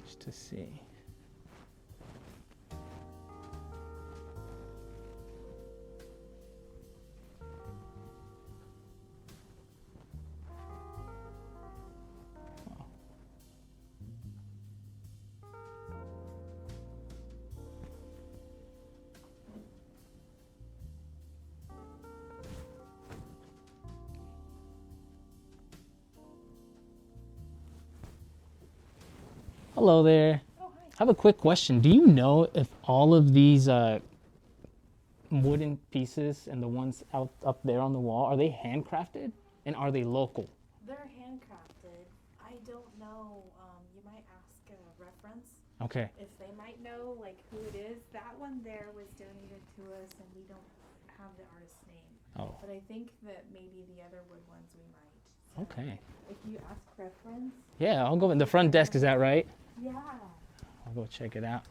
just to see. Hello there. Oh, hi. I have a quick question. Do you know if all of these wooden pieces and the ones out up there on the wall, are they handcrafted and are they local? They're handcrafted. I don't know. You might ask a reference Okay. if they might know like who it is. That one there was donated to us, and we don't have the artist's name. Oh, But I think that maybe the other wood ones we might. So okay. if you ask reference, Yeah, I'll go in the front desk. Is that right? yeah. I'll go check it out.